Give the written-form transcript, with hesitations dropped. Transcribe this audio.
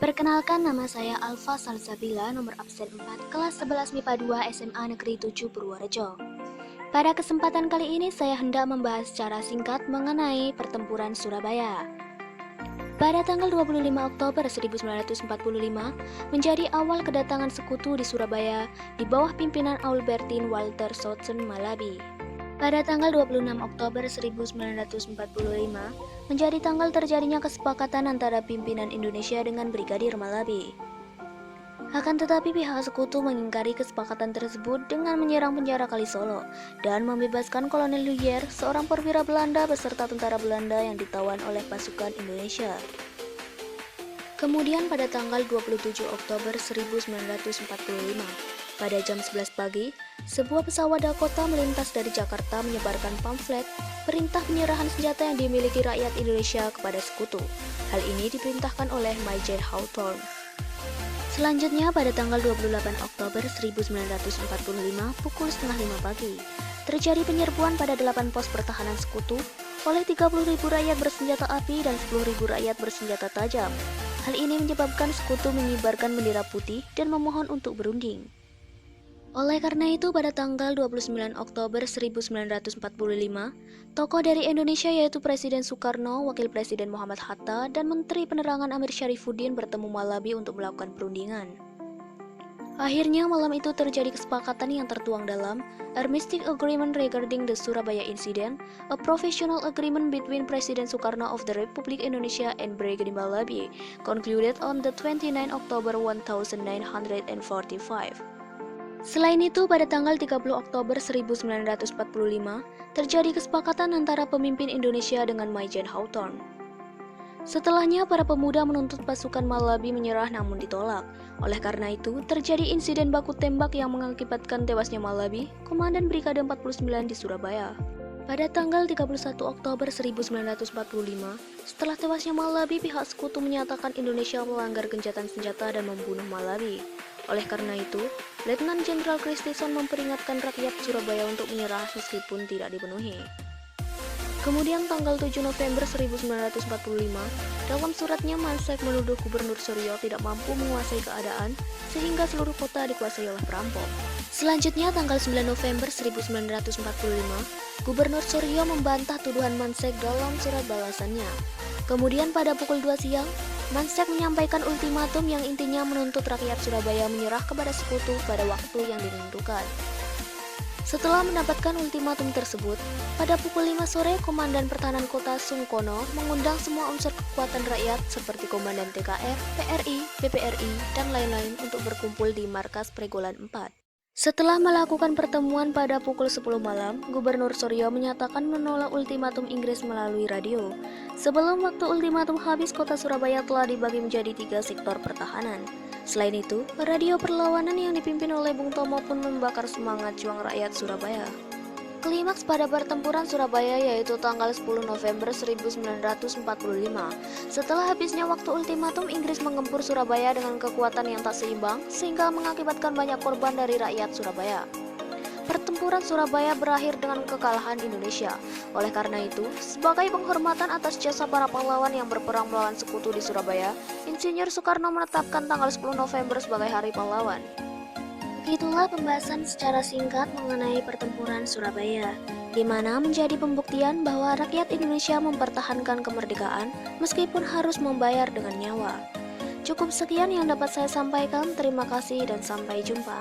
Perkenalkan, nama saya Alfa Salsabila, nomor absen 4, kelas 11 MIPA 2 SMA Negeri 7 Purworejo. Pada kesempatan kali ini saya hendak membahas secara singkat mengenai pertempuran Surabaya. Pada tanggal 25 Oktober 1945 menjadi awal kedatangan sekutu di Surabaya di bawah pimpinan Albertine Walter Soutsen Malabi. Pada tanggal 26 Oktober 1945 menjadi tanggal terjadinya kesepakatan antara pimpinan Indonesia dengan Brigadir Malabi. Akan tetapi pihak sekutu mengingkari kesepakatan tersebut dengan menyerang penjara Kalisolo dan membebaskan Kolonel Luyer, seorang perwira Belanda beserta tentara Belanda yang ditawan oleh pasukan Indonesia. Kemudian pada tanggal 27 Oktober 1945, pada jam 11 pagi, sebuah pesawat Dakota melintas dari Jakarta menyebarkan pamflet perintah penyerahan senjata yang dimiliki rakyat Indonesia kepada sekutu. Hal ini diperintahkan oleh Major Hawthorne. Selanjutnya pada tanggal 28 Oktober 1945 pukul setengah 5 pagi, terjadi penyerbuan pada 8 pos pertahanan sekutu oleh 30.000 rakyat bersenjata api dan 10.000 rakyat bersenjata tajam. Hal ini menyebabkan sekutu mengibarkan bendera putih dan memohon untuk berunding. Oleh karena itu, pada tanggal 29 Oktober 1945, tokoh dari Indonesia yaitu Presiden Soekarno, Wakil Presiden Muhammad Hatta, dan Menteri Penerangan Amir Syarifuddin bertemu Malabi untuk melakukan perundingan. Akhirnya malam itu terjadi kesepakatan yang tertuang dalam Armistice Agreement Regarding the Surabaya Incident, a professional agreement between President Soekarno of the Republic Indonesia and Brigadier Malabi, concluded on the 29 October 1945. Selain itu, pada tanggal 30 Oktober 1945, terjadi kesepakatan antara pemimpin Indonesia dengan Major Hawthorne. Setelahnya, para pemuda menuntut pasukan Malabi menyerah namun ditolak. Oleh karena itu, terjadi insiden baku tembak yang mengakibatkan tewasnya Malabi, Komandan Brigade 49 di Surabaya. Pada tanggal 31 Oktober 1945, setelah tewasnya Malabi, pihak sekutu menyatakan Indonesia melanggar gencatan senjata dan membunuh Malabi. Oleh karena itu, Letnan Jenderal Christison memperingatkan rakyat Surabaya untuk menyerah meskipun tidak dipenuhi. Kemudian tanggal 7 November 1945, dalam suratnya Mansek menuduh Gubernur Suryo tidak mampu menguasai keadaan sehingga seluruh kota dikuasai oleh perampok. Selanjutnya tanggal 9 November 1945, Gubernur Suryo membantah tuduhan Mansek dalam surat balasannya. Kemudian pada pukul 2 siang, Mansek menyampaikan ultimatum yang intinya menuntut rakyat Surabaya menyerah kepada sekutu pada waktu yang ditentukan. Setelah mendapatkan ultimatum tersebut, pada pukul 5 sore Komandan Pertahanan Kota Sungkono mengundang semua unsur kekuatan rakyat seperti Komandan TKR, PRI, PPRI, dan lain-lain untuk berkumpul di Markas Pregolan 4. Setelah melakukan pertemuan pada pukul 10 malam, Gubernur Suryo menyatakan menolak ultimatum Inggris melalui radio. Sebelum waktu ultimatum habis, kota Surabaya telah dibagi menjadi 3 sektor pertahanan. Selain itu, radio perlawanan yang dipimpin oleh Bung Tomo pun membakar semangat juang rakyat Surabaya. Klimaks pada pertempuran Surabaya yaitu tanggal 10 November 1945. Setelah habisnya waktu ultimatum, Inggris menggempur Surabaya dengan kekuatan yang tak seimbang sehingga mengakibatkan banyak korban dari rakyat Surabaya. Pertempuran Surabaya berakhir dengan kekalahan Indonesia. Oleh karena itu, sebagai penghormatan atas jasa para pahlawan yang berperang melawan sekutu di Surabaya, Insinyur Soekarno menetapkan tanggal 10 November sebagai Hari Pahlawan. Begitulah pembahasan secara singkat mengenai pertempuran Surabaya, di mana menjadi pembuktian bahwa rakyat Indonesia mempertahankan kemerdekaan meskipun harus membayar dengan nyawa. Cukup sekian yang dapat saya sampaikan, terima kasih dan sampai jumpa.